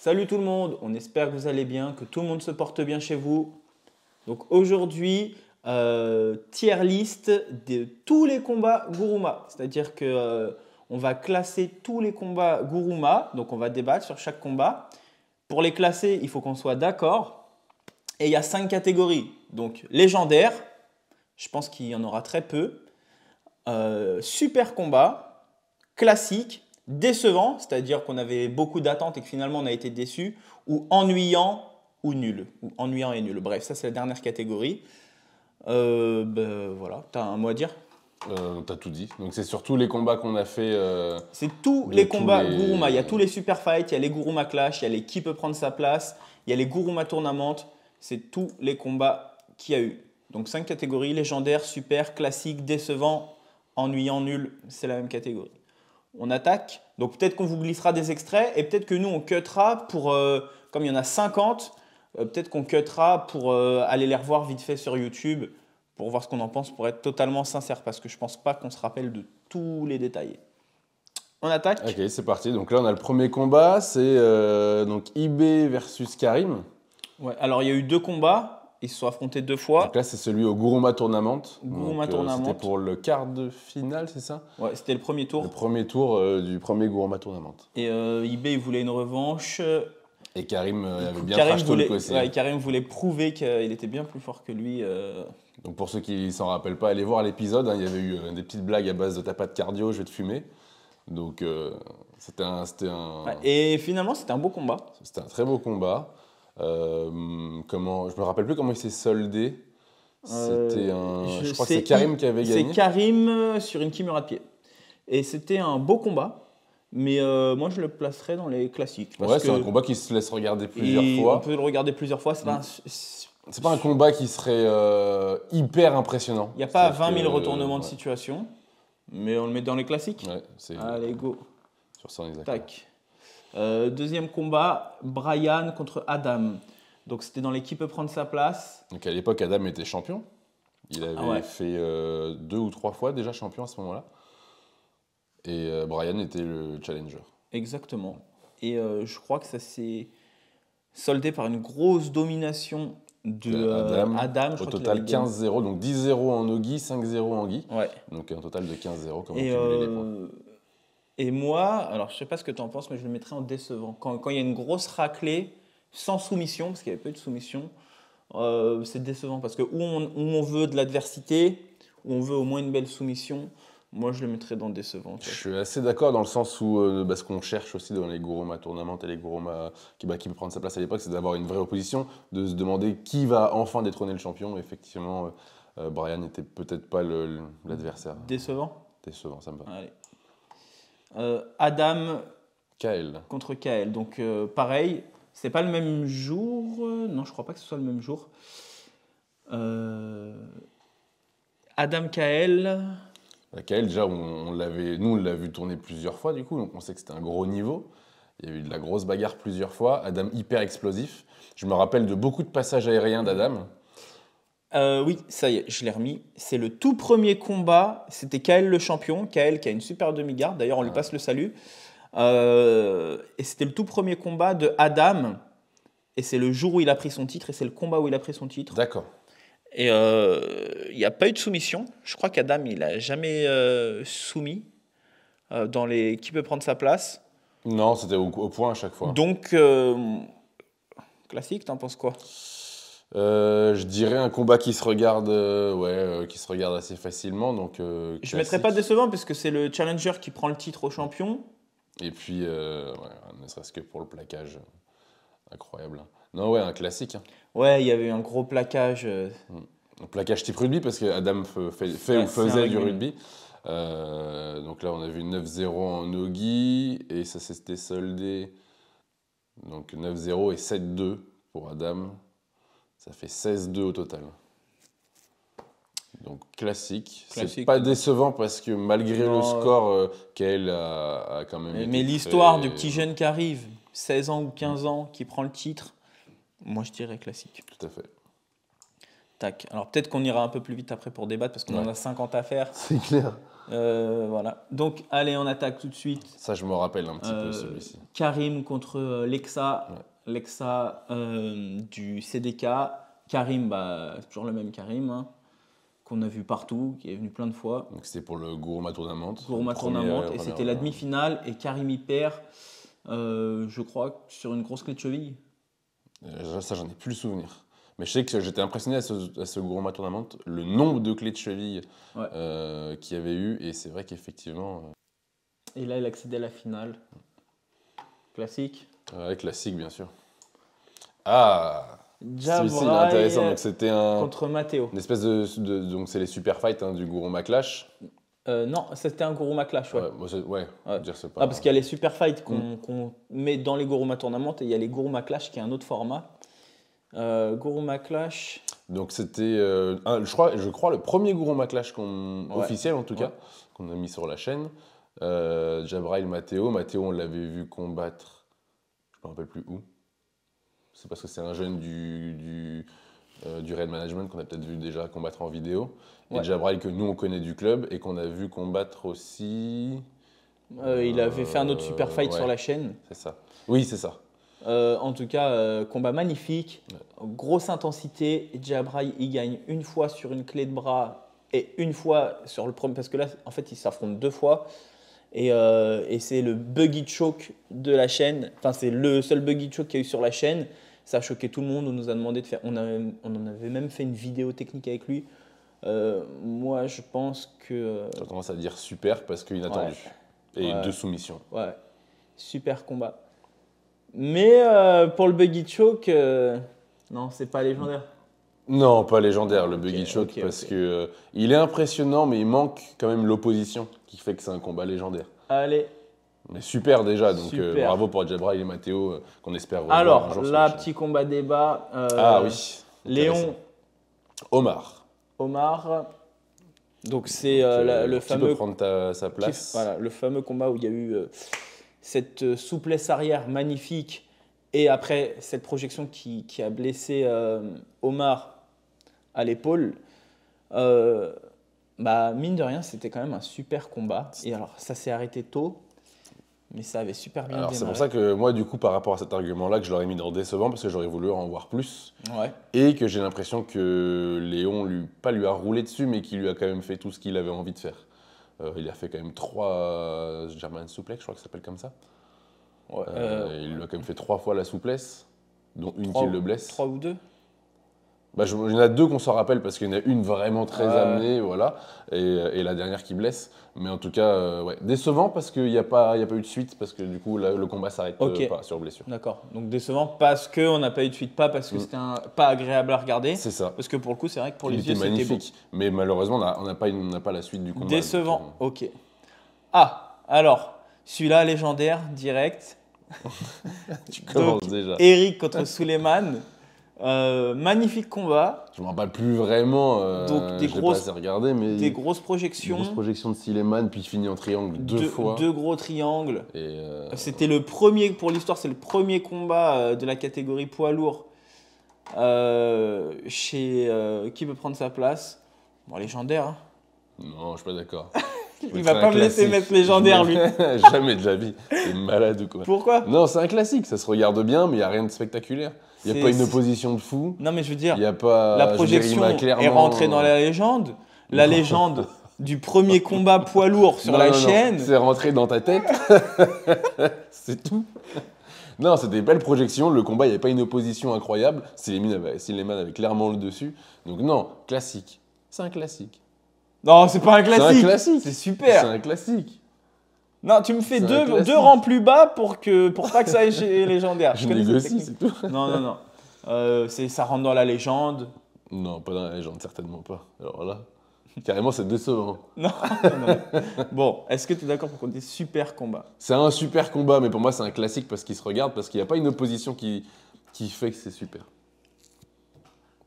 Salut tout le monde, on espère que vous allez bien, que tout le monde se porte bien chez vous. Donc aujourd'hui, tier list de tous les combats Guruma. C'est-à-dire que on va classer tous les combats Guruma, donc on va débattre sur chaque combat. Pour les classer, il faut qu'on soit d'accord. Et il y a 5 catégories. Donc légendaire, je pense qu'il y en aura très peu. Super combat, classique, décevant, c'est-à-dire qu'on avait beaucoup d'attentes et que finalement on a été déçu, ou ennuyant ou nul. Ou ennuyant et nul. Bref, ça c'est la dernière catégorie. Voilà, t'as un mot à dire? T'as tout dit. Donc c'est sur tous les combats qu'on a fait. C'est tous De les tous combats les- Guruma. Il y a tous les super fights, il y a les Guruma Clash, il y a les qui peut prendre sa place, il y a les Guruma Tournament. C'est tous les combats qu'il y a eu. Donc 5 catégories, légendaire, super, classique, décevant, ennuyant, nul. C'est la même catégorie. On attaque. Donc peut-être qu'on vous glissera des extraits et peut-être que nous on cuttera pour, comme il y en a 50, peut-être qu'on cuttera pour aller les revoir vite fait sur YouTube pour voir ce qu'on en pense, pour être totalement sincère parce que je pense pas qu'on se rappelle de tous les détails. On attaque. Ok, c'est parti. Donc là, on a le premier combat. C'est donc IB versus Karim. Ouais, alors il y a eu 2 combats, ils se sont affrontés 2 fois. Donc là, c'est celui au Guruma Tournament. Guruma Donc, Tournament. C'était pour le quart de finale, c'est ça? Ouais, c'était le premier tour. Le premier tour du premier Guruma Tournament. Et IB il voulait une revanche. Et Karim avait bien Karim trash voulait, talk aussi. ouais, Karim voulait prouver qu'il était bien plus fort que lui. Donc pour ceux qui s'en rappellent pas, allez voir l'épisode. Il y avait eu des petites blagues à base de t'as pas de cardio, je vais te fumer. Donc c'était un Ouais, et finalement, c'était un beau combat. très beau combat. Je me rappelle plus comment il s'est soldé. Je crois que c'est Karim qui avait gagné. C'est Karim sur une kimura de pied. Et c'était un beau combat, mais moi je le placerais dans les classiques. Parce Ouais, c'est que un combat qui se laisse regarder plusieurs fois. On peut le regarder plusieurs fois. C'est pas un combat qui serait hyper impressionnant. Il n'y a pas 20 C'est-à-dire 000 que, retournements de situation, mais on le met dans les classiques. Ouais, c'est Allez, go. sur ça on est d'accord. Tac. Deuxième combat, Brian contre Adam. Donc c'était dans l'équipe peut prendre sa place. Donc à l'époque, Adam était champion. Il avait ouais. fait 2 ou 3 fois déjà champion à ce moment-là. Et Brian était le challenger. Exactement. Et je crois que ça s'est soldé par une grosse domination de Adam. Je Au crois total qu'il avait 15-0, donc 10-0 en Ogi, 5-0 en Gi. Ouais. Donc un total de 15-0, comment Et, cumuler les points. et moi, alors je sais pas ce que tu en penses, mais je le mettrais en décevant. Quand il y a une grosse raclée, sans soumission, parce qu'il n'y avait pas eu de soumission, c'est décevant. Parce que où on veut de l'adversité, où on veut au moins une belle soumission, moi je le mettrais dans décevant. Je suis assez d'accord dans le sens où ce qu'on cherche aussi dans les Guruma Tournament et les Guruma qui peut prendre sa place à l'époque, c'est d'avoir une vraie opposition, de se demander qui va enfin détrôner le champion. Effectivement, Brian n'était peut-être pas l'adversaire. Décevant. Décevant, ça me va. Allez. Adam Kael. contre Kael. Donc pareil, c'est pas le même jour. Non, je crois pas que ce soit le même jour. Adam Kael. Kael, déjà, nous on l'a vu tourner plusieurs fois du coup, donc on sait que c'était un gros niveau. Il y a eu de la grosse bagarre plusieurs fois. Adam hyper explosif. Je me rappelle de beaucoup de passages aériens d'Adam. Oui, ça y est, je l'ai remis. C'est le tout premier combat. C'était Kael le champion. Kael qui a une super demi-garde. D'ailleurs, on lui passe le salut. Et c'était le tout premier combat de Adam. Et c'est le jour où il a pris son titre. Et c'est le combat où il a pris son titre. D'accord. Et il n'y a pas eu de soumission. Je crois qu'Adam, il n'a jamais soumis dans les qui peut prendre sa place. Non, c'était au point à chaque fois. Donc, classique, t'en penses quoi? Je dirais un combat qui se regarde, qui se regarde assez facilement. Donc, Je ne classique. mettrais pas décevant parce que c'est le challenger qui prend le titre au champion. Et puis, ne serait-ce que pour le plaquage, incroyable. Non, ouais, un classique. Hein. Ouais, il y avait eu un gros plaquage. Un plaquage type rugby parce que Adam faisait du rugby. Donc là, on a vu 9-0 en Nogi et ça s'était soldé. Donc 9-0 et 7-2 pour Adam. Ça fait 16-2 au total. Donc classique. C'est pas décevant parce que malgré le score, Kael a quand même été Mais l'histoire du petit jeune qui arrive, 16 ans ou 15 ans, qui prend le titre, moi je dirais classique. Tout à fait. Tac. Alors peut-être qu'on ira un peu plus vite après pour débattre parce qu'on en a 50 à faire. C'est clair. Voilà. Donc allez, on attaque tout de suite. Ça, je me rappelle un petit peu celui-ci. Karim contre Lexa. Ouais. Lexa du CDK. Karim, c'est toujours le même Karim, hein, qu'on a vu partout, qui est venu plein de fois. Donc c'était pour le Guruma Tournament. Guruma Tournament, et c'était la demi-finale. Et Karim y perd, je crois, sur une grosse clé de cheville. Ça, j'en ai plus le souvenir. Mais je sais que j'étais impressionné à ce Guruma Tournament, le nombre de clés de cheville qu'il y avait eu. Et c'est vrai qu'effectivement... Et là, il accédait à la finale. Classique. Ouais, classique, bien sûr. Ah, Jabrai, celui-ci, il est intéressant. Donc, c'était contre Matteo. Une espèce donc, c'est les super fights du Guruma Clash. Non, c'était un Guruma Clash, ouais. Dire c'est pas... parce qu'il y a les super fights qu'on met dans les Guruma Tournament et il y a les Guruma Clash qui est un autre format. Guruma Clash. Donc c'était, je crois, le premier Guruma Clash officiel en tout cas, qu'on a mis sur la chaîne. Jabrai, Matteo. Matteo, on l'avait vu combattre, je ne me rappelle plus où. C'est parce que c'est un jeune du Red Management qu'on a peut-être vu déjà combattre en vidéo. Et Jabrai que nous on connaît du club et qu'on a vu combattre aussi. Il avait fait un autre super fight sur la chaîne. C'est ça. Oui, c'est ça. En tout cas, combat magnifique, grosse intensité. Jabrai, il gagne une fois sur une clé de bras et une fois sur le premier. Parce que là, en fait, ils s'affrontent 2 fois. Et c'est le buggy choke de la chaîne. Enfin, c'est le seul buggy choke qu'il y a eu sur la chaîne. Ça a choqué tout le monde. On nous a demandé de faire. On en avait même fait une vidéo technique avec lui. Moi, je pense que. Tu as tendance à dire super parce qu'inattendu. Et 2 soumissions. Ouais, super combat. Mais pour le buggy choke, non, c'est pas légendaire. Non, pas légendaire le buggy choke parce que il est impressionnant, mais il manque quand même l'opposition qui fait que c'est un combat légendaire. Allez. Mais super déjà, donc bravo pour Jabrai et Matteo qu'on espère revoir. Alors, là, petit combat débat. Ah oui. Léon. Omar. Donc c'est le fameux. Tu peux prendre sa place. Voilà, le fameux combat où il y a eu cette souplesse arrière magnifique et après cette projection qui a blessé Omar à l'épaule. Mine de rien, c'était quand même un super combat. Et alors, ça s'est arrêté tôt, mais ça avait super bien démarré. C'est pour ça que moi, du coup, par rapport à cet argument-là, que je l'aurais mis dans décevant parce que j'aurais voulu en voir plus. Ouais. Et que j'ai l'impression que Léon, pas lui a roulé dessus, mais qu'il lui a quand même fait tout ce qu'il avait envie de faire. Il a fait quand même 3 German Suplex, je crois que ça s'appelle comme ça. Ouais, il lui a quand même fait 3 fois la souplesse, dont une qui le blesse. 3 ou 2 il y en a 2 qu'on s'en rappelle parce qu'il y en a une vraiment très amenée, voilà, et la dernière qui blesse. Mais en tout cas, décevant parce qu'il n'y a pas eu de suite, parce que du coup, là, le combat s'arrête pas sur blessure. D'accord, donc décevant parce qu'on n'a pas eu de suite, pas parce que c'était pas agréable à regarder. C'est ça. Parce que pour le coup, c'est vrai que pour les yeux, c'était magnifique. Mais malheureusement, on n'a pas la suite du combat. Décevant, ok. Ah, alors, celui-là, légendaire, direct. Tu commences déjà. Eric contre Suleiman. Magnifique combat. Je ne m'en rappelle plus vraiment. Donc des grosses projections. Des grosses projections de Suleiman, puis fini en triangle 2 fois. 2 gros triangles. C'était le premier, pour l'histoire, c'est le premier combat de la catégorie poids lourd chez qui peut prendre sa place. Bon, légendaire. Hein. Non, je suis pas d'accord. Il va pas me laisser mettre légendaire, lui. Jamais de la vie. C'est malade ou quoi. Pourquoi ? Non, c'est un classique. Ça se regarde bien, mais il n'y a rien de spectaculaire. Il n'y a pas une opposition de fou. Non, mais je veux dire, y a pas, la projection est rentrée dans la légende. La légende du premier combat poids lourd sur la chaîne. C'est rentré dans ta tête. C'est tout. Non, c'était des belles projections. Le combat, il n'y avait pas une opposition incroyable. Suleiman avait clairement le dessus. Donc non, classique. C'est un classique. Non, c'est pas un classique. C'est un classique. C'est super. C'est un classique. Non, tu me fais 2 rangs plus bas pour pas que ça aille chez légendaire. Je négocie, c'est tout. Non. Ça rentre dans la légende. Non, pas dans la légende, certainement pas. Alors là, carrément, c'est décevant. Non. Bon, est-ce que tu es d'accord pour qu'on dise super combat ? C'est un super combat, mais pour moi, c'est un classique parce qu'il se regarde, parce qu'il n'y a pas une opposition qui fait que c'est super.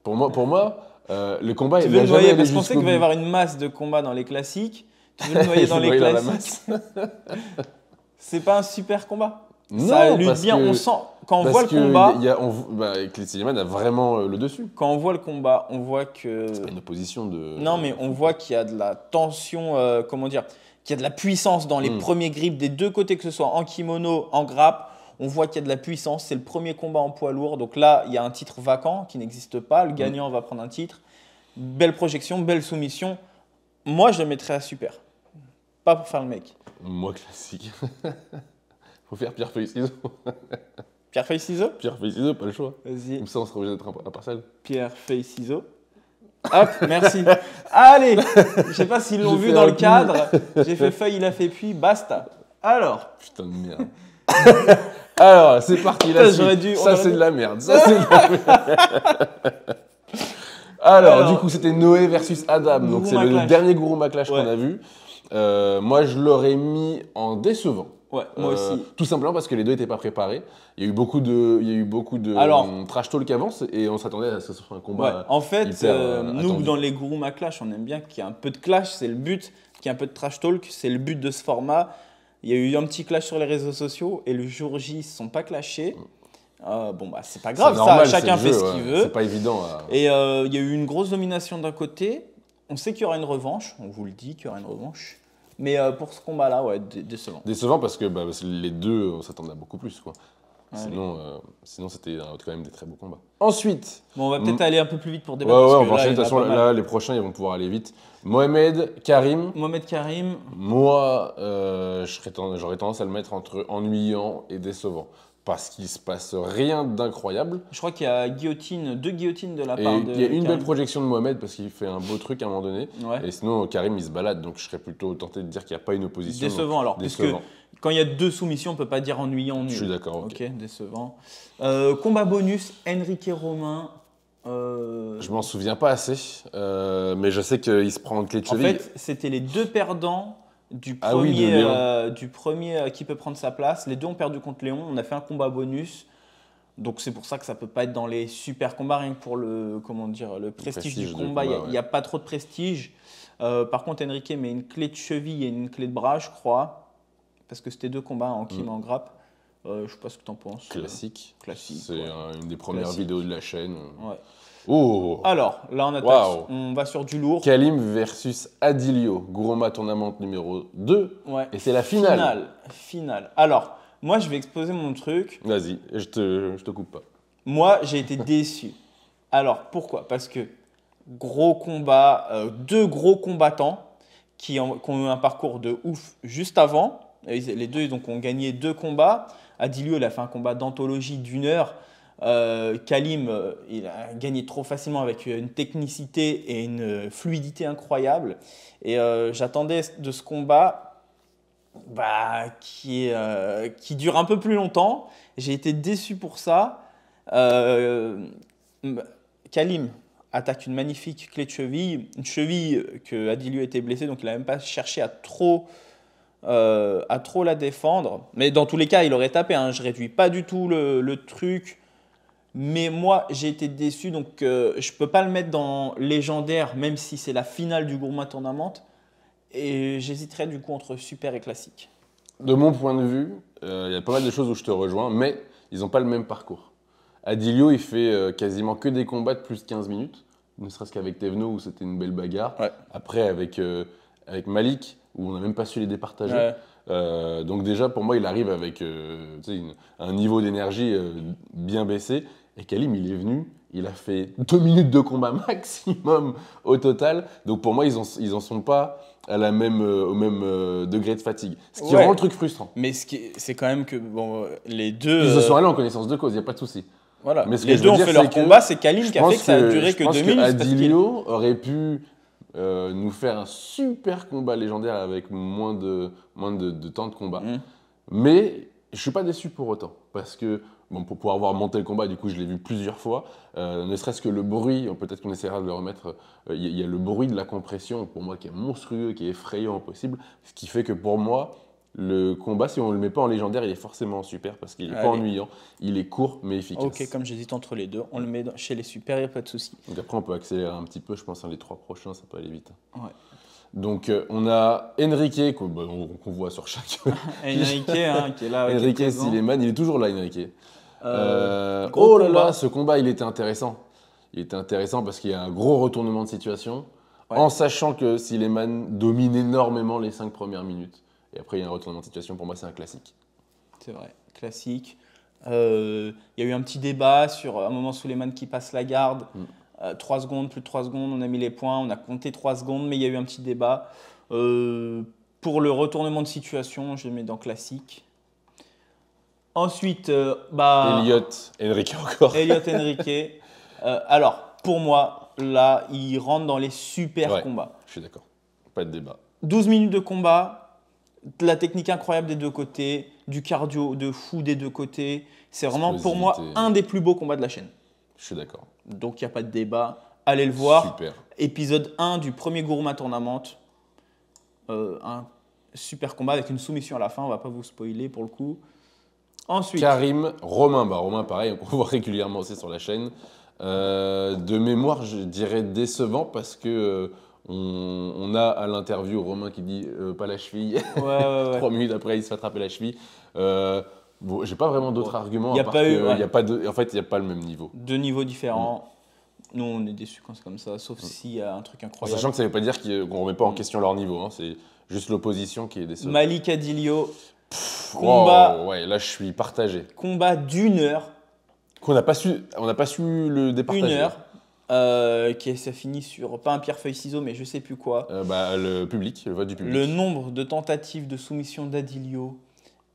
Pour moi, le combat tu est veux le noyer parce qu'on sait qu'il va y avoir une masse de combats dans les classiques. Tu veux le noyer dans les classiques. C'est pas un super combat. Non, ça lutte bien, on sent. quand on Parce voit le que combat, Khalid Slimane a vraiment le dessus. quand on voit le combat, on voit que C'est pas une opposition de. non, mais on voit qu'il y a de la tension, comment dire, qu'il y a de la puissance dans les premiers grips des deux côtés, que ce soit en kimono, en grappe. On voit qu'il y a de la puissance. C'est le premier combat en poids lourd. Donc là, il y a un titre vacant qui n'existe pas. Le gagnant va prendre un titre. Belle projection, belle soumission. Moi, je le mettrais à super. Pas pour faire le mec. Moi, classique. Faut faire pierre, feuille, ciseaux. Pierre, feuille, ciseaux. Pierre, feuille, ciseaux, pas le choix. Vas-y. Comme ça, on sera obligé d'être impartial. Pierre, feuille, ciseaux. Hop, merci. Allez, je sais pas s'ils l'ont vu dans le cadre. J'ai fait feuille, il a fait puis, basta. Alors. Putain de merde. Alors, c'est parti. Là, ça, c'est de la merde. Ça, c'est de la merde. Alors, du coup, c'était Noé versus Adam. Donc, c'est le dernier Guruma Clash qu'on a vu. Moi, je l'aurais mis en décevant. Ouais, moi aussi. Tout simplement parce que les deux n'étaient pas préparés. Il y a eu beaucoup de trash talk avant et on s'attendait à ce que ce soit un combat. Ouais, en fait, nous, dans les Guruma Clash, on aime bien qu'il y ait un peu de clash, c'est le but. Qu'il y ait un peu de trash talk, c'est le but de ce format. Il y a eu un petit clash sur les réseaux sociaux et le jour J, ils ne se sont pas clashés. Bon, bah, c'est pas grave, normal, chacun fait ce qu'il veut. C'est pas évident. Et il y a eu une grosse domination d'un côté. On sait qu'il y aura une revanche, on vous le dit qu'il y aura une revanche. Mais pour ce combat-là, ouais, décevant. Décevant parce que les deux, on s'attendait à beaucoup plus, quoi. Sinon, c'était quand même des très beaux combats. Ensuite... Bon, on va peut-être aller un peu plus vite pour débattre. Ouais, on va enchaîner. De toute façon, là, les prochains, ils vont pouvoir aller vite. Mohamed Karim. Moi, j'aurais tendance à le mettre entre ennuyant et décevant. Parce qu'il se passe rien d'incroyable. Je crois qu'il y a deux guillotines de la part de Il y a une Karim. belle projection de Mohamed parce qu'il fait un beau truc à un moment donné. Ouais. Et sinon, Karim, il se balade. Donc, je serais plutôt tenté de dire qu'il n'y a pas une opposition. Décevant alors. Décevant. Parce que quand il y a deux soumissions, on ne peut pas dire ennuyant, nul. Je suis d'accord. Ok, décevant. Combat bonus, Enrique Romain. Je m'en souviens pas assez. Mais je sais qu'il se prend en clé de cheville. En fait, c'était les deux perdants du premier qui peut prendre sa place. Les deux ont perdu contre Léon. On a fait un combat bonus. Donc c'est pour ça que ça peut pas être dans les super combats, rien que pour le prestige du combat. Il n'y a pas trop de prestige. Par contre, Enrique met une clé de cheville et une clé de bras, je crois. Parce que c'était deux combats en kim et en grappe. Je sais pas ce que tu en penses. Classique. C'est une des premières vidéos de la chaîne. Ouais. Oh. Alors, là, on attaque. On va sur du lourd. Kalim versus Adilio, Guruma Tournament numéro 2. Ouais. Et c'est la finale. Finale. Alors, moi, je vais exposer mon truc. Vas-y, je te coupe pas. Moi, j'ai été déçu. Alors, pourquoi? Parce que gros combat, deux gros combattants qui ont eu un parcours de ouf juste avant. Les deux donc, ont gagné deux combats. Adilio, il a fait un combat d'anthologie d'1 heure. Kalim, il a gagné trop facilement avec une technicité et une fluidité incroyable. Et j'attendais de ce combat qui dure un peu plus longtemps. J'ai été déçu pour ça. Kalim attaque une magnifique clé de cheville, une cheville que Adilio était blessé, donc il n'a même pas cherché à trop la défendre. Mais dans tous les cas, il aurait tapé. Je ne réduis pas du tout le truc. Mais moi, j'ai été déçu, donc je ne peux pas le mettre dans légendaire, même si c'est la finale du Guruma Tournament. Et j'hésiterais du coup entre super et classique. De mon point de vue, il y a pas mal de choses où je te rejoins, mais ils n'ont pas le même parcours. Adilio, il fait quasiment que des combats de plus de 15 minutes, ne serait-ce qu'avec Tevno où c'était une belle bagarre. Ouais. Après, avec Malik, où on n'a même pas su les départager. Ouais. Donc déjà, pour moi, il arrive avec un niveau d'énergie bien baissé. Et Kalim, il est venu, il a fait 2 minutes de combat maximum au total. Donc pour moi, ils en sont pas au même degré de fatigue. Ce qui rend le truc frustrant. Mais c'est quand même que les deux... Ils se sont allés en connaissance de cause, il n'y a pas de souci. Voilà. Mais les deux ont fait leur combat, c'est Kalim qui a fait que ça a duré que 2 minutes. Adilio aurait pu nous faire un super combat légendaire avec moins de temps de combat. Mais je ne suis pas déçu pour autant. Parce que, pour avoir monté le combat, du coup, je l'ai vu plusieurs fois. Ne serait-ce que le bruit, peut-être qu'on essaiera de le remettre. Il y a le bruit de la compression, pour moi, qui est monstrueux, qui est effrayant au possible. Ce qui fait que pour moi, le combat, si on ne le met pas en légendaire, il est forcément super parce qu'il n'est pas ennuyant. Il est court mais efficace. Ok, comme j'hésite entre les deux, on le met chez les super, il n'y a pas de souci. Donc après, on peut accélérer un petit peu. Je pense que les 3 prochains, ça peut aller vite. Ouais. Donc on a Enrique qu'on voit sur chaque... Enrique qui est là. Enrique Siliman, il est toujours là, Enrique. Oh là là, ce combat, il était intéressant. Il était intéressant parce qu'il y a un gros retournement de situation, en sachant que Sileyman domine énormément les 5 premières minutes. Et après, il y a un retournement de situation. Pour moi, c'est un classique. C'est vrai, classique. Il y a eu un petit débat sur un moment Souleymane qui passe la garde. 3 secondes, plus de 3 secondes, on a mis les points, on a compté 3 secondes, mais il y a eu un petit débat. Pour le retournement de situation, je le mets dans classique. Ensuite, Elliot Henrique encore. Elliot Henrique. Alors, pour moi, là, il rentre dans les super combats. Je suis d'accord. Pas de débat. 12 minutes de combat, de la technique incroyable des deux côtés, du cardio de fou des deux côtés. C'est vraiment, pour moi, un des plus beaux combats de la chaîne. Je suis d'accord. Donc, il n'y a pas de débat. Allez le voir. Super. Épisode 1 du premier Guruma Tournament. Un super combat avec une soumission à la fin. On ne va pas vous spoiler pour le coup. Ensuite, Karim Romain. Romain, pareil, on voit régulièrement aussi sur la chaîne. De mémoire, je dirais décevant parce que on a à l'interview Romain qui dit pas la cheville. 3 minutes après, il se fait attraper la cheville. J'ai pas vraiment d'autres arguments. En fait, il n'y a pas le même niveau. Deux niveaux différents. Nous, on est déçus quand c'est comme ça, sauf s'il y a un truc incroyable. Sachant que ça ne veut pas dire qu'on ne remet pas en question leur niveau. Hein, c'est juste l'opposition qui est décevante. Malik Adilio. Combat. Là, je suis partagé. Combat d'1 heure. On n'a pas su le départager. 1 heure. Ça finit sur, pas un pierre-feuille-ciseau, mais je sais plus quoi. Le public, le vote du public. Le nombre de tentatives de soumission d'Adilio.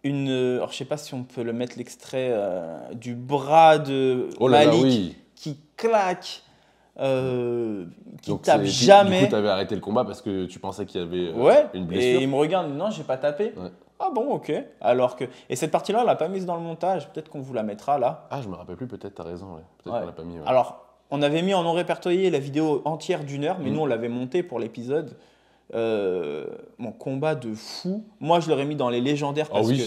Alors, je sais pas si on peut le mettre l'extrait du bras de Malik qui claque, qui tape jamais. Du coup, tu avais arrêté le combat parce que tu pensais qu'il y avait une blessure. Et il me regarde, non, j'ai pas tapé. Ouais. Ah bon, ok. Et cette partie-là, on l'a pas mise dans le montage. Peut-être qu'on vous la mettra là. Ah, je me rappelle plus. Peut-être t'as raison. Ouais. Peut-être qu'on l'a pas mis. Ouais. Alors, on avait mis en non répertorié la vidéo entière d'1 heure, mais nous on l'avait montée pour l'épisode. Mon combat de fou. Moi, je l'aurais mis dans les légendaires. Parce oui,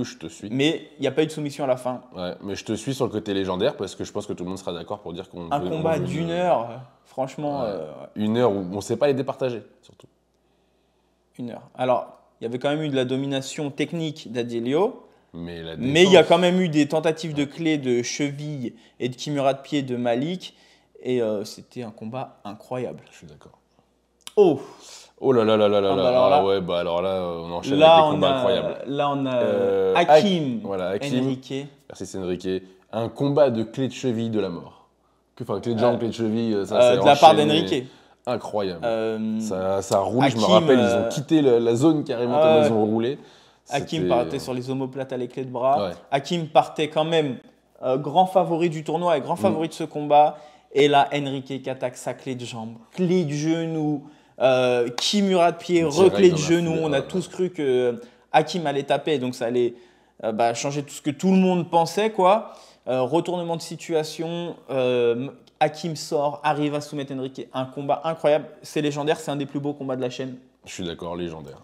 je te suis. Mais il n'y a pas eu de soumission à la fin. Ouais, mais je te suis sur le côté légendaire parce que je pense que tout le monde sera d'accord pour dire qu'on. Un combat d'1 heure, franchement. 1 heure où on ne sait pas les départager, surtout. 1 heure. Alors, il y avait quand même eu de la domination technique d'Adilio. Mais il y a quand même eu des tentatives de clés de cheville et de kimura de pied de Malik. Et c'était un combat incroyable. Je suis d'accord. Oh là là là là là là. Alors là, on enchaîne avec des combats incroyables. Là, on a Hakim. Hakim. Enrique. Merci, Enrique. Un combat de clé de cheville de la mort. Enfin, clé de jambe, clé de cheville, ça c'est de la part d'Enrique. Incroyable. Ça roule, Hakim, je me rappelle, ils ont quitté la zone carrément tellement ils ont roulé. Hakim partait sur les omoplates à les clés de bras. Hakim partait quand même grand favori du tournoi et grand favori de ce combat. Et là, Enrique qui attaque sa clé de jambe, clé de genou, kimura de pied, reclé de genou. On a tous cru que Hakim allait taper, donc ça allait changer tout ce que tout le monde pensait, quoi. Retournement de situation, Hakim sort, arrive à soumettre Enrique. Un combat incroyable, c'est légendaire, c'est un des plus beaux combats de la chaîne. Je suis d'accord, légendaire.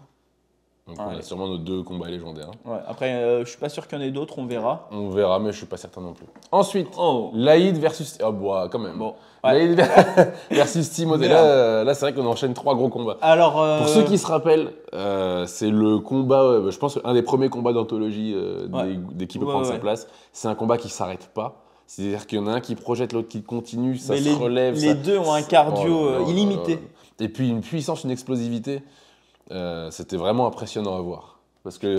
Donc on a sûrement nos 2 combats légendaires. Ouais, après, je suis pas sûr qu'il y en ait d'autres, on verra. On verra, mais je suis pas certain non plus. Ensuite, Laïd versus... quand même. Bon, Laïd versus Timothée. Là, c'est vrai qu'on enchaîne 3 gros combats. Alors, pour ceux qui se rappellent, c'est le combat, je pense, un des premiers combats d'anthologie qui peut prendre sa place. C'est un combat qui s'arrête pas. C'est-à-dire qu'il y en a un qui projette, l'autre qui continue, ça se relève. Les deux ont un cardio illimité. Et puis une puissance, une explosivité. C'était vraiment impressionnant à voir. Parce que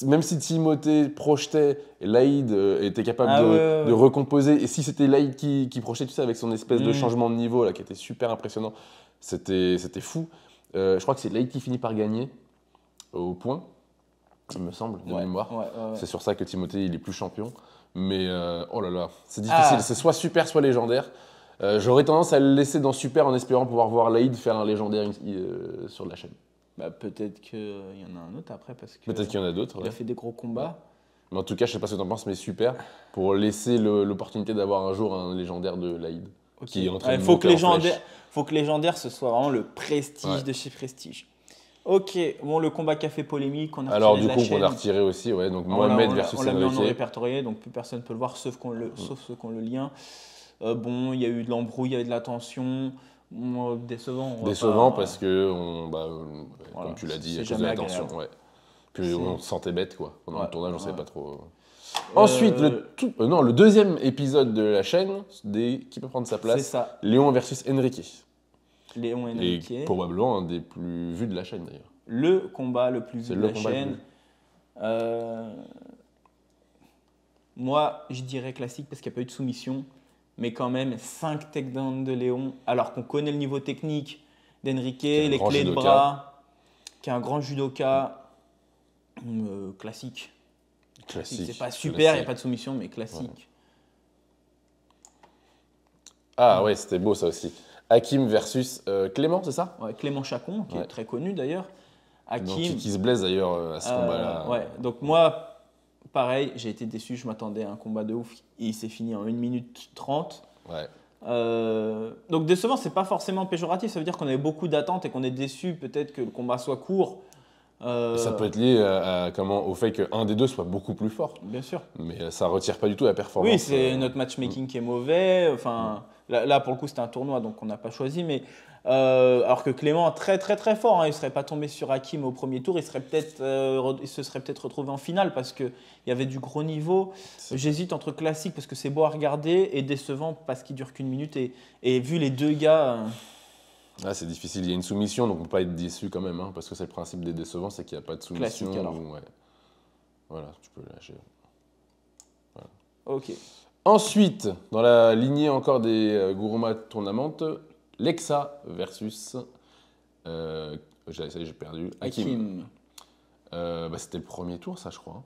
même si Timothée projetait, Laïd était capable de recomposer. Et si c'était Laïd qui projetait tout ça avec son espèce de changement de niveau là, qui était super impressionnant, c'était fou. Je crois que c'est Laïd qui finit par gagner au point, il me semble, de mémoire. C'est sur ça que Timothée il est plus champion. Mais oh là là, c'est difficile. C'est soit super, soit légendaire. J'aurais tendance à le laisser dans super en espérant pouvoir voir Laïd faire un légendaire sur la chaîne. Peut-être qu'il y en a un autre après parce que peut-être qu'il y en a d'autres. Il a fait des gros combats. Mais en tout cas, je sais pas ce que tu en penses, mais super pour laisser l'opportunité d'avoir un jour un légendaire de Laïd qui est en train de faut que légendaire ce soit vraiment le prestige de chez Prestige. Ok, bon le combat qui a fait polémique, on a alors du coup qu'on a retiré aussi, donc Mohamed versus Enrique. On l'a mis en répertorié, donc plus personne ne peut le voir sauf ceux qui ont le lien. Il y a eu de l'embrouille, il y avait de la tension. Décevant parce que, comme tu l'as dit, il y a de la tension. Puis on se sentait bête quoi. Pendant le tournage, on ne savait pas trop. Ensuite, le deuxième épisode de la chaîne, qui peut prendre sa place, c'est ça. Léon versus Enrique. Léon et Enrique. Et probablement un des plus vus de la chaîne d'ailleurs. Le combat le plus vu de la chaîne. Moi, je dirais classique parce qu'il n'y a pas eu de soumission. Mais quand même, 5 takedowns de Léon, alors qu'on connaît le niveau technique d'Enrique, les clés de bras, qui est un grand judoka. Classique. C'est pas super, il n'y a pas de soumission, mais classique. Ouais. Ah ouais, c'était beau ça aussi. Hakim versus Clément, c'est ça? Ouais, Clément Chacon, qui est très connu d'ailleurs. Hakim. Qui se blesse d'ailleurs à ce combat-là. Ouais, donc moi, pareil, j'ai été déçu, je m'attendais à un combat de ouf. Il s'est fini en 1 minute 30. Ouais. Donc décevant, c'est pas forcément péjoratif, ça veut dire qu'on avait beaucoup d'attentes et qu'on est déçu peut-être que le combat soit court. Ça peut être lié au fait qu'un des deux soit beaucoup plus fort. Bien sûr. Mais ça ne retire pas du tout la performance. Oui, c'est notre matchmaking qui est mauvais. Enfin, là, pour le coup, c'était un tournoi, donc on n'a pas choisi. Mais alors que Clément, très très très fort, hein, il ne serait pas tombé sur Hakim au premier tour, il se serait peut-être retrouvé en finale parce qu'il y avait du gros niveau. J'hésite entre classique parce que c'est beau à regarder et décevant parce qu'il ne dure qu'1 minute. Et vu les deux gars… Ah, c'est difficile, il y a une soumission, donc on ne peut pas être déçu quand même, hein, parce que c'est le principe des décevants, c'est qu'il n'y a pas de soumission. Classique alors. Ouais. Voilà, tu peux lâcher. Voilà. Ok. Ensuite, dans la lignée encore des Guruma Tournament, Lexa versus… j'ai perdu. Hakim. C'était le premier tour, ça, je crois. Hein.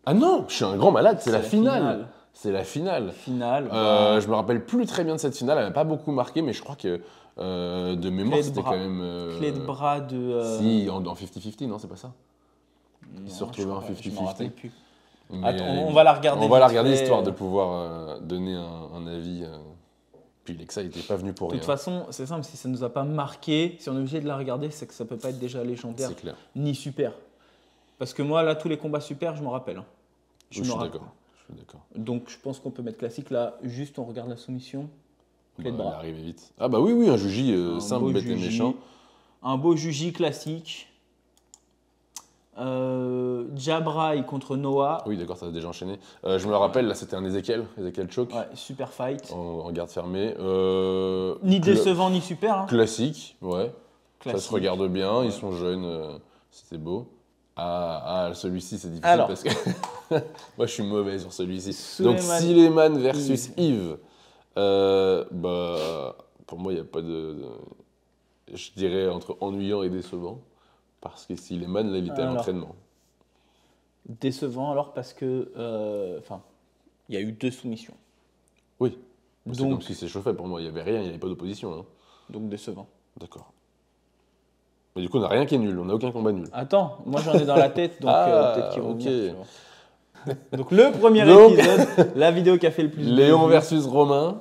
Ah non, je suis un grand malade, c'est la finale. C'est la finale. Je me rappelle plus très bien de cette finale, elle n'a pas beaucoup marqué, mais je crois que de mémoire, c'était quand même… Clé de bras de… Si, en 50-50, non, c'est pas ça? Ils se retrouvaient en 50-50. Je m'en rappelle plus. Attends, on va la regarder. On va la regarder histoire de pouvoir donner un avis. Puis Lexa n'était pas venu pour rien. De toute façon, c'est simple, si ça ne nous a pas marqué, si on est obligé de la regarder, c'est que ça ne peut pas être déjà légendaire ni super. Parce que moi, là, tous les combats super, je m'en rappelle. Hein. Je suis d'accord. Donc, je pense qu'on peut mettre classique là. Juste, on regarde la soumission. Clé de bras. Elle arrive vite. Ah bah oui, un juji simple, bête et méchant. Un beau juji classique. Jabrai contre Noah. Oui, d'accord, ça a déjà enchaîné. Je me le rappelle, là, c'était un Ezekiel Choke. Ouais, super fight. En garde fermée. Ni décevant, ni super. Hein. Classique, ouais. Classique. Ça se regarde bien, ils sont jeunes, c'était beau. Celui-ci, c'est difficile parce que moi, je suis mauvais sur celui-ci. Donc, Suleiman versus Yves. Pour moi, il n'y a pas de… Je dirais entre ennuyant et décevant. Parce que Suleiman l'a évité à l'entraînement. Décevant alors parce que… il y a eu 2 soumissions. Oui. C'est comme si c'est chauffé pour moi. Il n'y avait rien, il n'y avait pas d'opposition. Hein. Donc décevant. D'accord. Mais du coup, on n'a rien qui est nul. On n'a aucun combat nul. Attends, moi j'en ai dans la tête, donc peut-être qu'ils vont venir. Donc le premier épisode, la vidéo qui a fait le plus Léon versus Romain.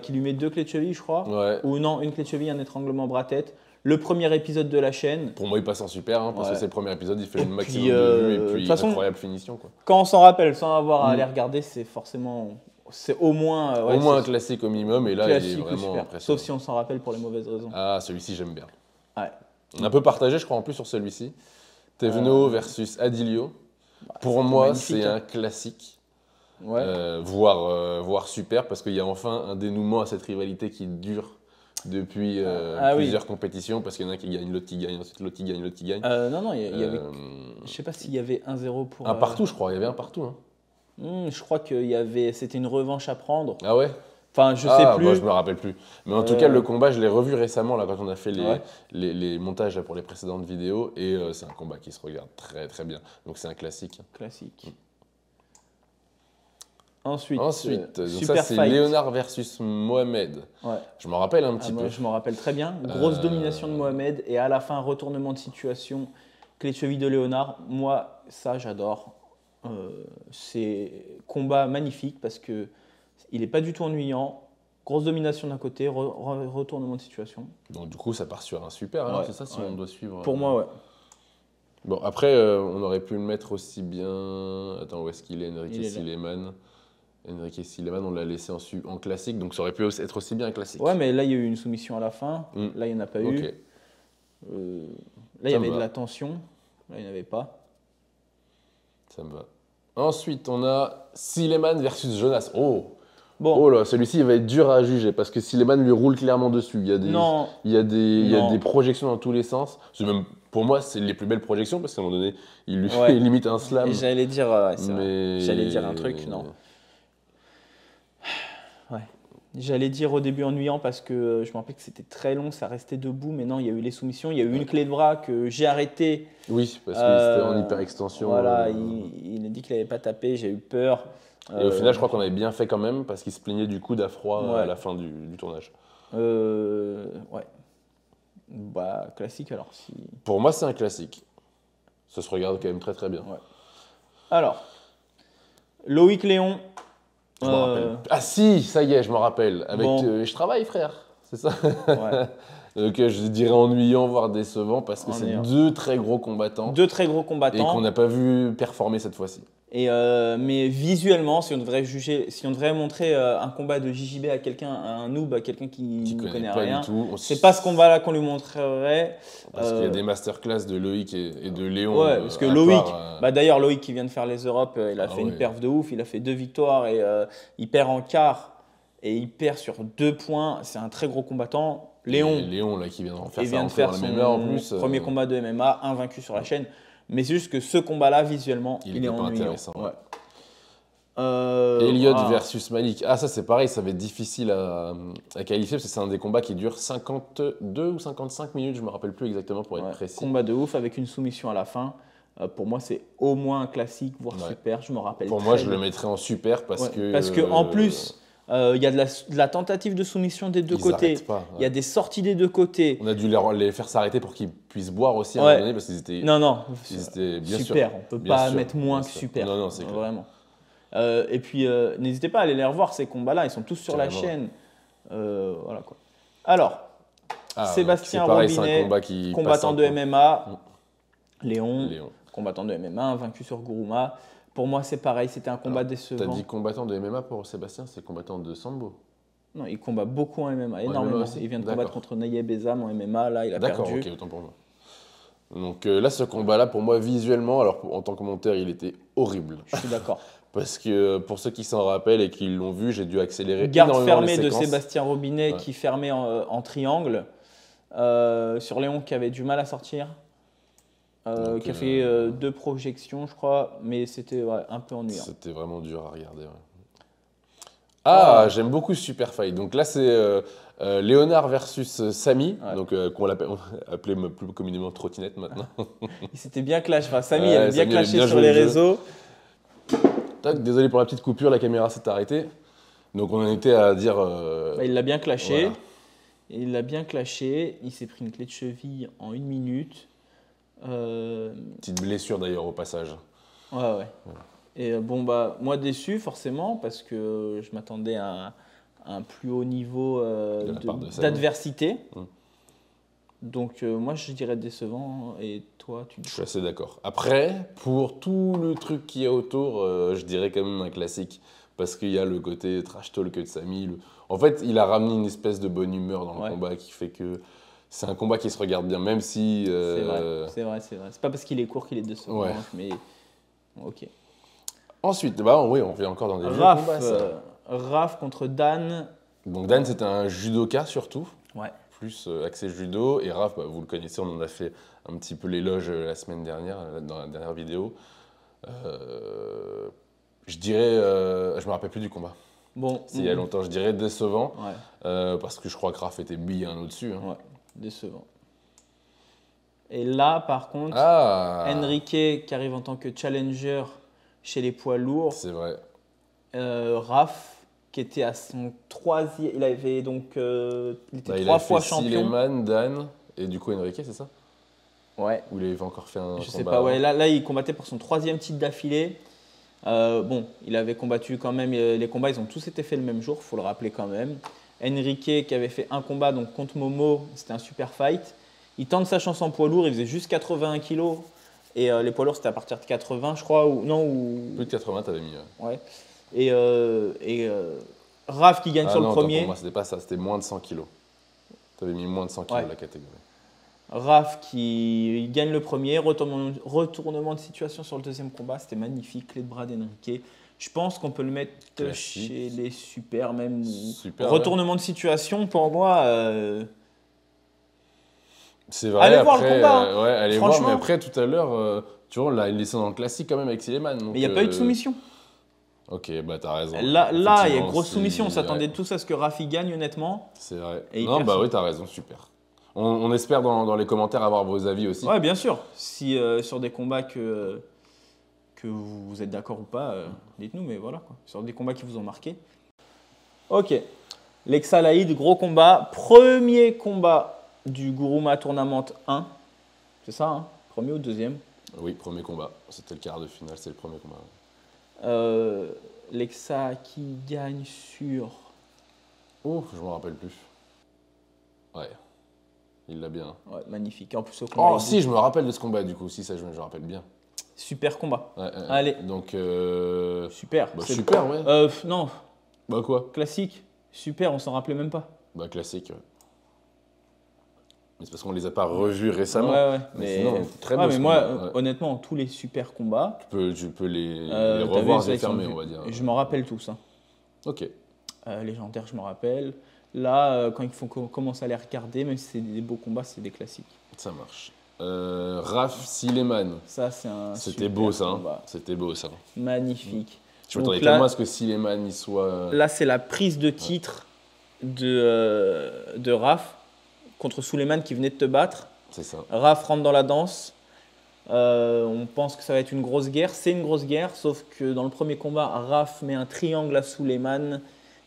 Qui lui met 2 clés de cheville, je crois. Ouais. Ou non, une clé de cheville, un étranglement bras-tête. Le premier épisode de la chaîne. Pour moi, il passe en super, hein, parce que c'est le premier épisode, il fait le maximum de vues et puis une incroyable finition. Quoi. Quand on s'en rappelle, sans avoir à aller regarder, c'est forcément… C'est au moins… au moins un classique au minimum, et là, il est vraiment impressionnant. Sauf si on s'en rappelle pour les mauvaises raisons. Ah, celui-ci, j'aime bien. Ouais. On a un peu partagé, je crois, en plus sur celui-ci. Tevno versus Adilio. Pour moi, c'est un classique. Ouais. Voire super, parce qu'il y a enfin un dénouement à cette rivalité qui dure depuis plusieurs compétitions, parce qu'il y en a qui gagnent, l'autre qui gagne, ensuite l'autre qui gagne, l'autre qui gagne. Non, il y avait… Je sais pas s'il y avait 1-0 pour… Un partout, je crois. Il y avait un partout. Hein. Je crois qu'il y avait… C'était une revanche à prendre. Ah ouais? Enfin, je sais plus. Moi, je me rappelle plus. Mais en tout cas, le combat, je l'ai revu récemment là, quand on a fait les montages là, pour les précédentes vidéos. Et c'est un combat qui se regarde très très bien. Donc c'est un classique. Classique. Ensuite donc ça c'est Léonard versus Mohamed. Ouais. Je m'en rappelle un petit peu. Moi, je m'en rappelle très bien. Grosse domination de Mohamed. Et à la fin, retournement de situation. Clé de cheville de Léonard. Moi, ça, j'adore. C'est combat magnifique parce que il n'est pas du tout ennuyant. Grosse domination d'un côté, retournement de situation. Donc du coup, ça part sur un super, alors c'est ça si on doit suivre. Pour moi, ouais. Bon, après, on aurait pu le mettre aussi bien… Attends, où est-ce qu'il est, Enrique Suleiman? Enrique Suleiman, on l'a laissé en classique, donc ça aurait pu être aussi bien un classique. Ouais, mais là, il y a eu une soumission à la fin. Là, il n'y en a pas eu. Là, il y avait de la tension. Là, il n'y en avait pas. Ça me va. Ensuite, on a Sileyman versus Jonas. Oh, Bon, oh là, celui-ci, il va être dur à juger parce que Sileyman lui roule clairement dessus. non, Il y a non. des projections dans tous les sens. Même, pour moi, c'est les plus belles projections parce qu'à un moment donné, il lui Ouais. fait limite un slam. Et j'allais dire, ouais, c'est vrai. Mais... J'allais dire un truc, non. Ouais. J'allais dire au début ennuyant parce que je me rappelle que c'était très long, ça restait debout, mais non, il y a eu les soumissions, il y a eu une clé de bras que j'ai arrêtée. Oui, parce que c'était en hyper-extension. Voilà, il a dit qu'il n'avait pas tapé, j'ai eu peur. Et au final, je crois qu'on avait bien fait quand même parce qu'il se plaignait du coup d'Afroy Ouais. à la fin du tournage. Ouais. Bah, classique alors. Si... Pour moi, c'est un classique. Ça se regarde quand même très très bien. Ouais. Alors, Loïc Léon. Je me rappelle. Ah si, ça y est, je me rappelle. Avec, Bon. je travaille, frère. C'est ça. Ouais. Donc je dirais ennuyant, voire décevant, parce que c'est Ennuyant. deux très gros combattants. Deux très gros Et combattants. qu'on n'a pas vu performer cette fois-ci. Mais visuellement, si on devrait juger, si on devrait montrer un combat de JJB à quelqu'un, à un noob, à quelqu'un qui ne connaît pas rien, du tout. c'est pas ce combat-là qu'on lui montrerait. Parce qu'il y a des masterclass de Loïc et de Léon. Ouais, parce que Loïc, bah d'ailleurs Loïc qui vient de faire les Europes, il a fait une perf de ouf, il a fait 2 victoires et il perd en quart et il perd sur 2 points. C'est un très gros combattant. Léon là, qui vient de faire il vient de faire son MMA en plus. premier combat de MMA, invaincu sur la chaîne. Mais c'est juste que ce combat-là, visuellement, il est pas ennuyant. intéressant. Ouais. Elliott versus Malik. Ah, ça c'est pareil, ça va être difficile à qualifier parce que c'est un des combats qui dure 52 ou 55 minutes, je me rappelle plus exactement pour être précis. Combat de ouf avec une soumission à la fin. Pour moi, c'est au moins un classique, voire super. Je me rappelle. Pour moi, je le mettrais en super parce que en plus, il y a de la tentative de soumission des deux côtés. Il y a des sorties des deux côtés. On a dû les faire s'arrêter pour qu'ils puissent boire aussi à un moment donné parce qu'ils étaient. Non, ils étaient bien super. Sûr. On peut pas mettre moins que super. Non, c'est clair. Vraiment. Et puis, n'hésitez pas à aller les revoir ces combats-là. Ils sont tous sur la chaîne. Voilà quoi. Alors, Sébastien Robinet, combattant de MMA. Léon, combattant de MMA, vaincu sur Guruma. Pour moi, c'est pareil, c'était un combat décevant. T'as dit combattant de MMA pour Sébastien, c'est combattant de Sambo. Non, il combat beaucoup en MMA, énormément. Il vient de combattre contre Nayeb Ezam en MMA, là, il a perdu. D'accord, ok, autant pour moi. Donc là, ce combat-là, pour moi, visuellement, alors en tant que commentaire, il était horrible. Je suis d'accord. Parce que pour ceux qui s'en rappellent et qui l'ont vu, j'ai dû accélérer garde énormément fermée les de séquences. Sébastien Robinet qui fermait en triangle. Sur Léon qui avait du mal à sortir. Qui a fait 2 projections, je crois, mais c'était un peu ennuyant. C'était vraiment dur à regarder. Ah, j'aime beaucoup Super Fight. Donc là, c'est Léonard versus Samy, donc qu'on appelait plus communément Trottinette maintenant. Il s'était bien clashé. Enfin, Samy avait bien clashé sur les réseaux. Désolé pour la petite coupure, la caméra s'est arrêtée. Donc on en était à dire. Il l'a bien clashé. Voilà. Il l'a bien clashé. Il s'est pris une clé de cheville en 1 minute. Petite blessure d'ailleurs au passage. Ouais. Et moi déçu forcément parce que je m'attendais à un plus haut niveau d'adversité. Donc moi je dirais décevant et toi tu... Je suis assez d'accord. Après, pour tout le truc qu'il y a autour, je dirais quand même un classique parce qu'il y a le côté trash talk de Samy. En fait, il a ramené une espèce de bonne humeur dans le combat qui fait que c'est un combat qui se regarde bien, même si... C'est vrai. C'est pas parce qu'il est court qu'il est décevant, mais ok. Ensuite, on fait encore dans des vieux combats. Raph contre Dan. Donc Dan, c'était un judoka surtout. Ouais. Plus axé judo. Et Raph, vous le connaissez, on en a fait un petit peu l'éloge la semaine dernière, dans la dernière vidéo. Je dirais... je me rappelle plus du combat. Bon. C'est il y a longtemps, je dirais décevant. Parce que je crois que Raph était bien au-dessus. Ouais, décevant. Et là, par contre, Enrique qui arrive en tant que challenger chez les poids lourds. C'est vrai. Raph qui était à son 3e. Il avait donc. Il était 3 fois champion. Sileyman, Dan et du coup Enrique, c'est ça? Ouais. Ou il avait encore fait un combat? Je sais pas, là, il combattait pour son 3e titre d'affilée. Il avait combattu quand même. Les combats, ils ont tous été faits le même jour, il faut le rappeler quand même. Enrique qui avait fait un combat donc, contre Momo, c'était un super fight. Il tente sa chance en poids lourd, il faisait juste 81 kilos. Et les poids lourds, c'était à partir de 80, je crois. Plus de 80, t'avais mis. Ouais. Et Raph qui gagne sur le premier. Pour moi, c'était pas ça, c'était moins de 100 kilos. T'avais mis moins de 100 kilos la catégorie. Raph qui gagne le premier, retournement de situation sur le deuxième combat, c'était magnifique, clé de bras d'Enrique. Je pense qu'on peut le mettre Classique. chez les super même. Super, Retournement de situation pour moi. C'est vrai. Allez après, voir le combat. ouais, allez Franchement. voir. Mais après, tout à l'heure, tu vois, on l'a laissé dans le classique quand même avec Sileyman. Mais il n'y a pas eu de soumission. Ok, bah t'as raison. Là, il y a Effectivement, grosse soumission. On s'attendait ouais, tous à ce que Rafi gagne, honnêtement. c'est vrai. Et Non, hyper bah chaud. oui, t'as raison, super. On espère dans les commentaires avoir vos avis aussi. Ouais, bien sûr. Si sur des combats que vous êtes d'accord ou pas, dites-nous, mais voilà, quoi. Sur des combats qui vous ont marqué. Ok. Lexa Laïd, gros combat. Premier combat du Guruma Tournament 1. C'est ça, hein? Premier ou deuxième? Oui, premier combat. C'était le quart de finale, c'est le premier combat. Lexa qui gagne sur. Oh, je m'en rappelle plus. Ouais, il l'a bien. Ouais, magnifique. En plus, au combat. Oh, si, je me rappelle de ce combat du coup. Si, ça, je me rappelle bien. Super combat. Ouais, Allez. Donc, Super. bah, C'est- super, ouais. Non, Bah quoi? classique. Super, on s'en rappelait même pas. Bah classique, ouais. Mais c'est parce qu'on les a pas revus récemment. Ouais, ouais. Mais sinon, très ouais, beau mais ce moi, combat, ouais. honnêtement, tous les super combats, Tu peux les t'as vu, revoir ça, ils sont défermés, vus. on va dire. Je m'en rappelle tous. Hein. Ok. Légendaire, je me rappelle. Là, quand il faut commencer à les regarder, même si c'est des beaux combats, c'est des classiques. Ça marche. Raph Sileyman. Ça, c'est un. C'était super beau ça. Hein. combat. C'était beau ça. Magnifique. Je Donc m'attendais là- tellement à ce que Sileyman il soit. Là, c'est la prise de titre de Raph contre Suleiman qui venait de te battre. C'est ça. Raph rentre dans la danse. On pense que ça va être une grosse guerre. C'est une grosse guerre, sauf que dans le premier combat, Raph met un triangle à Suleiman.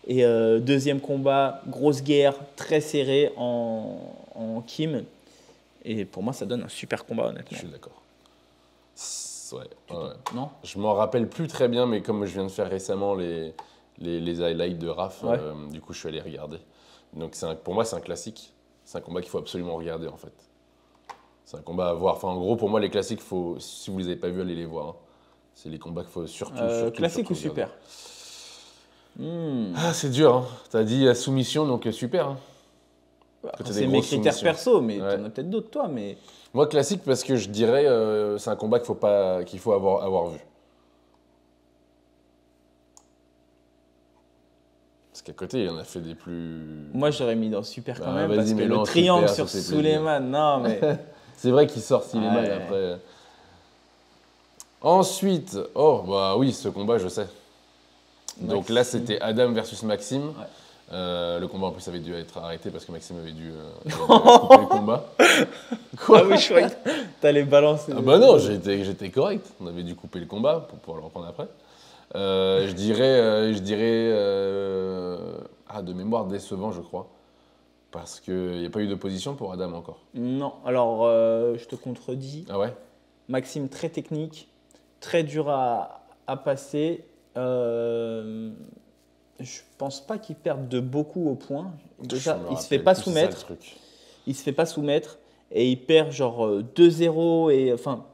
Et deuxième combat, grosse guerre, très serré en Kim. Et pour moi, ça donne un super combat, Je honnêtement. suis d'accord. Ouais, ouais. Non? Je m'en rappelle plus très bien, mais comme je viens de faire récemment les highlights de Raph, Ouais. du coup je suis allé regarder. Donc pour moi c'est un classique. C'est un combat qu'il faut absolument regarder en fait. C'est un combat à voir. Enfin en gros pour moi les classiques, si vous les avez pas vus, allez les voir. Hein. C'est les combats qu'il faut surtout Classique surtout ou super? Ah c'est dur. Hein. T'as dit la soumission donc super. Hein. Après, t'as des c'est mes grosses critères soumissions. perso, mais Ouais. t'en as peut-être d'autres, toi. Mais Moi classique parce que je dirais c'est un combat qu'il faut avoir vu. Parce qu'à côté, il en a fait des plus. moi, j'aurais mis dans super quand Bah, même. vas-y, Parce que mets-le le en triangle super, sur ça fait plaisir. Suleiman, non, mais. C'est vrai qu'il sort Sileyman Ouais. après. Ensuite, oh bah oui, ce combat, je sais. Donc là, Maxime. c'était Adam versus Maxime. Ouais. Le combat en plus avait dû être arrêté parce que Maxime avait dû couper le combat. Ah oui, je croyais que t'allais balancer. Ah bah non, j'étais correct. On avait dû couper le combat pour pouvoir le reprendre après. Je dirais de mémoire décevant, je crois. Parce qu'il n'y a pas eu d'opposition pour Adam encore. Non, alors je te contredis. Ah ouais? Maxime, très technique, très dur à passer. Je pense pas qu'il perde de beaucoup au point. Déjà, Je me il se fait rappelle pas plus, c'est ça, soumettre. le truc. Il se fait pas soumettre et il perd genre 2-0 et enfin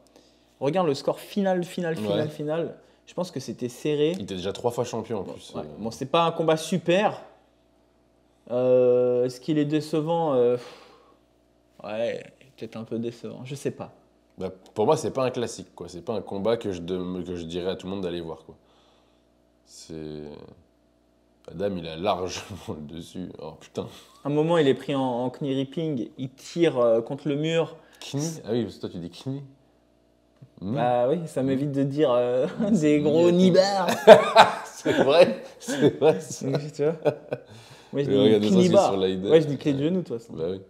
regarde le score final. Je pense que c'était serré. Il était déjà 3 fois champion en plus. Ouais. Bon, c'est pas un combat super. Est-ce qu'il est décevant? Ouais, peut-être un peu décevant. Je sais pas. Bah, pour moi, c'est pas un classique, quoi. C'est pas un combat que je dirais à tout le monde d'aller voir, quoi. C'est. Adam, il a largement le dessus. Oh putain. Un moment, il est pris en knee ripping. Il tire contre le mur. Knie? Ah oui, parce que toi tu dis knie. Bah oui, ça m'évite de dire des gros nibards. C'est vrai, c'est vrai. ça. Donc, tu vois. Moi, je Regardez dis ça aussi knie bar. sur l'ID. Ouais, je dis clé de genou, de toute façon. Bah oui.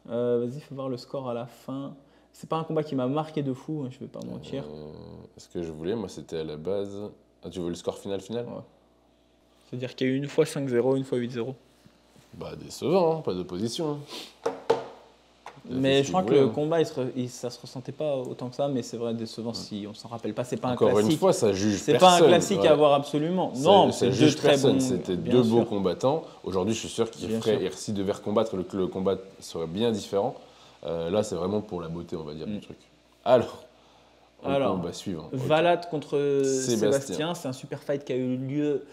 Vas-y, faut voir le score à la fin. C'est pas un combat qui m'a marqué de fou, hein, je vais pas mentir. Ce que je voulais, moi, c'était à la base. Ah, tu veux le score final? Ouais. C'est-à-dire qu'il y a eu une fois 5-0, une fois 8-0. Bah, décevant, hein, pas d'opposition. Hein. Il a fait Mais ce je qu'il crois que voulait, le hein. combat, ça se ressentait pas autant que ça, mais c'est vrai décevant si on s'en rappelle pas. C'est pas Encore un classique. une fois, ça juge C'est personne. pas un classique ouais. à avoir absolument. Ça- Non, ça c'est juge deux très personne. bons. C'était bien deux sûr. beaux combattants. Aujourd'hui, je suis sûr qu'ils Bien feraient, sûr. et s'ils devaient recombattre, que le combat serait bien différent. Là, c'est vraiment pour la beauté, on va dire, du truc. Alors, le combat suivant. Ok. Valad contre Sébastien. Sébastien, c'est un super fight qui a eu lieu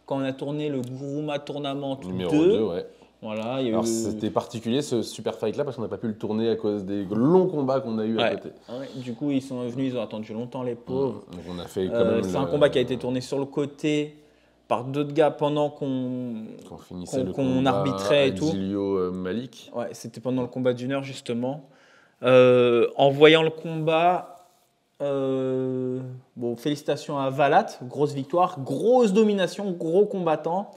quand on a tourné le Guruma Tournament Numéro 2. 2, ouais. Voilà, il y a Alors, eu... c'était particulier ce super fight-là parce qu'on n'a pas pu le tourner à cause des longs combats qu'on a eu à côté. Ouais, du coup, ils sont venus, ils ont attendu longtemps, les pauvres. Donc, on a fait quand même. C'est un combat qui a été tourné sur le côté par d'autres gars pendant qu'on finissait le combat arbitrait et tout. Adilio Malik. Ouais, c'était pendant le combat d'1 heure justement. En voyant le combat, bon, félicitations à Valat, grosse victoire, grosse domination, gros combattant,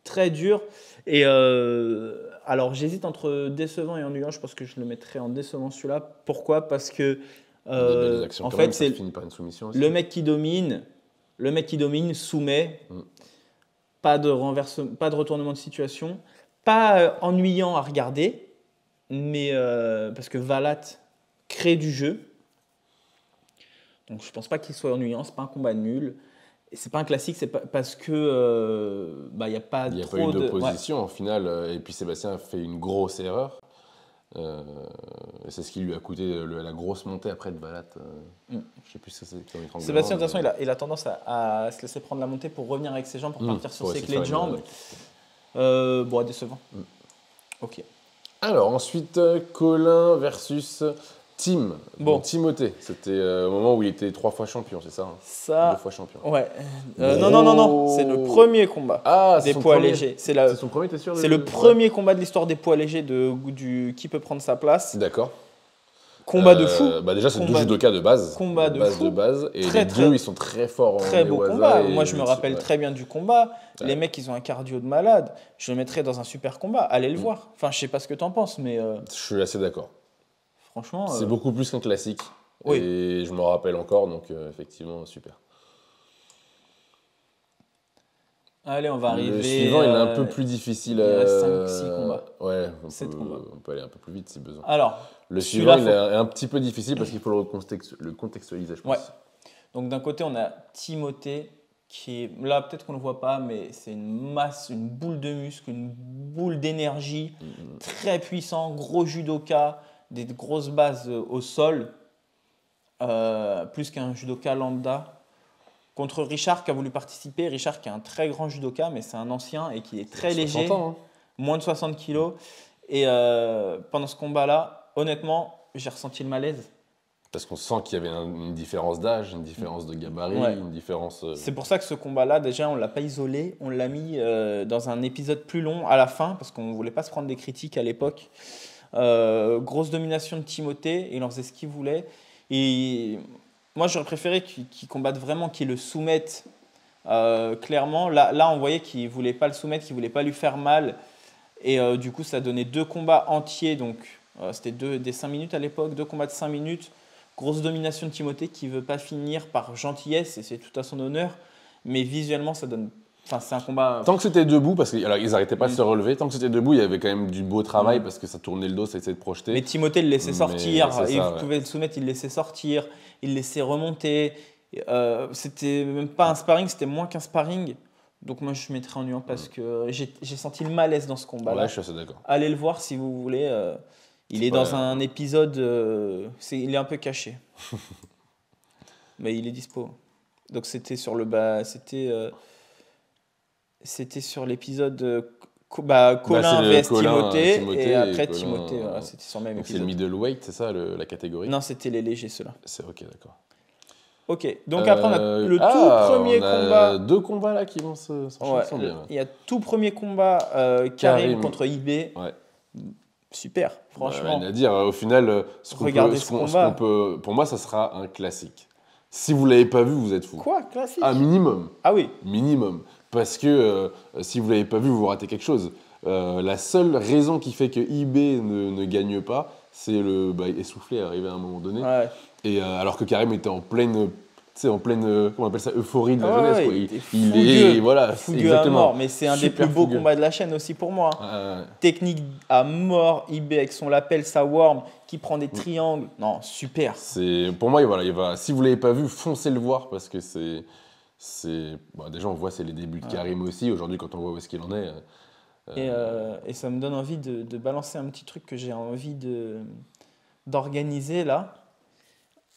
très dur. Et alors j'hésite entre décevant et ennuyant. Je pense que je le mettrais en décevant celui-là. Pourquoi ? Parce que en fait, c'est finit par une soumission aussi. Le mec qui domine soumet. Pas de retournement de situation, pas ennuyant à regarder, mais parce que Valat crée du jeu. Donc je pense pas qu'il soit ennuyant, c'est pas un combat nul. Et c'est pas un classique, c'est pas parce que il y a pas eu d'opposition en finale, et puis Sébastien a fait une grosse erreur. Et c'est ce qui lui a coûté la grosse montée après de Valat. Je sais plus si c'est Sébastien, de toute façon, il a tendance à se laisser prendre la montée pour revenir avec ses jambes, pour partir sur ses clés de jambes. Bon, décevant. Ok. Alors, ensuite, Colin versus Tim. Bon, Timothée, c'était au moment où il était 3 fois champion, c'est ça, hein? Ça. 2 fois champion. Ouais. Non. C'est le premier combat des poids légers. C'est son premier, t'es sûr? C'est le premier combat de l'histoire des poids légers qui peut prendre sa place. D'accord. Combat de fou. Déjà, c'est 2 judokas de base. Combat de fou. De base. Et les deux, ils sont très forts très beau combat. Moi, je me rappelle très bien du combat. Ouais. Les mecs, ils ont un cardio de malade. Je le mettrais dans un super combat. Allez le voir. Enfin, je sais pas ce que t'en penses, mais... Je suis assez d'accord. Franchement... C'est beaucoup plus qu'un classique. Oui. Et je m'en rappelle encore, donc effectivement, super. Allez, on va arriver... Le suivant, il est un peu plus difficile. Il reste 5-6 combats. Ouais, 7 combats. On peut aller un peu plus vite si besoin. Alors, le suivant, il est un petit peu difficile parce qu'il faut le contextualiser, je pense. Ouais. Donc d'un côté, on a Timothée, qui est là, peut-être qu'on ne le voit pas, mais c'est une masse, une boule de muscle, une boule d'énergie, très puissant, gros judoka, des grosses bases au sol, plus qu'un judoka lambda. Contre Richard qui a voulu participer, Richard qui est un très grand judoka, mais c'est un ancien et qui est très léger, moins de 60 kilos. Et pendant ce combat-là, honnêtement, j'ai ressenti le malaise. Parce qu'on sent qu'il y avait une différence d'âge, une différence de gabarit, une différence... C'est pour ça que ce combat-là, déjà, on ne l'a pas isolé. On l'a mis dans un épisode plus long à la fin, parce qu'on ne voulait pas se prendre des critiques à l'époque. Grosse domination de Timothée, il en faisait ce qu'il voulait. Et moi, j'aurais préféré qu'il combatte vraiment, qu'il le soumette clairement. Là, on voyait qu'il ne voulait pas le soumettre, qu'il ne voulait pas lui faire mal. Et du coup, ça donnait 2 combats entiers. Donc, c'était des 5 minutes à l'époque, 2 combats de 5 minutes. Grosse domination de Timothée qui ne veut pas finir par gentillesse, et c'est tout à son honneur. Mais visuellement, ça donne... Enfin, c'est un combat... Tant que c'était debout, parce qu'ils n'arrêtaient pas de se relever, tant que c'était debout, il y avait quand même du beau travail parce que ça tournait le dos, ça essayait de projeter. Mais Timothée le laissait sortir, vous pouvez le soumettre, il le laissait sortir, il le laissait remonter. C'était même pas un sparring, c'était moins qu'un sparring. Donc moi, je mettrais en nuance parce que j'ai senti le malaise dans ce combat-là. Ouais, je suis assez d'accord. Allez le voir si vous voulez. Il est dans un épisode... il est un peu caché. Mais il est dispo. Donc c'était sur le bas... C'était sur l'épisode Colin vs Timothée. Et après Timothée, voilà, c'était sur le même épisode. C'est le middleweight, c'est ça la catégorie? Non, c'était les légers ceux-là. C'est ok, d'accord. Ok, donc après on a le tout premier combat. 2 combats là qui vont s'enchaîner bien. Il y a tout premier combat Karim contre IB. Ouais. Super, franchement. Rien à dire, au final, pour moi, ça sera un classique. Si vous ne l'avez pas vu, vous êtes fou. Quoi, classique? Un minimum. Ah oui. Minimum. Parce que si vous ne l'avez pas vu, vous ratez quelque chose. La seule raison qui fait que IB ne gagne pas, c'est le essoufflé arrivé à un moment donné. Ouais. Et alors que Karim était en pleine comment on appelle ça, euphorie de la jeunesse. Quoi. Il est fougueux à mort, mais c'est un des plus beaux combats de la chaîne aussi pour moi. Technique à mort, IB avec son lapel, sa worm, qui prend des triangles. Non, super. Pour moi, si vous ne l'avez pas vu, foncez le voir parce que déjà, on voit c'est les débuts de Karim aussi. Aujourd'hui, quand on voit où est-ce qu'il en est... Et ça me donne envie de balancer un petit truc que j'ai envie d'organiser là.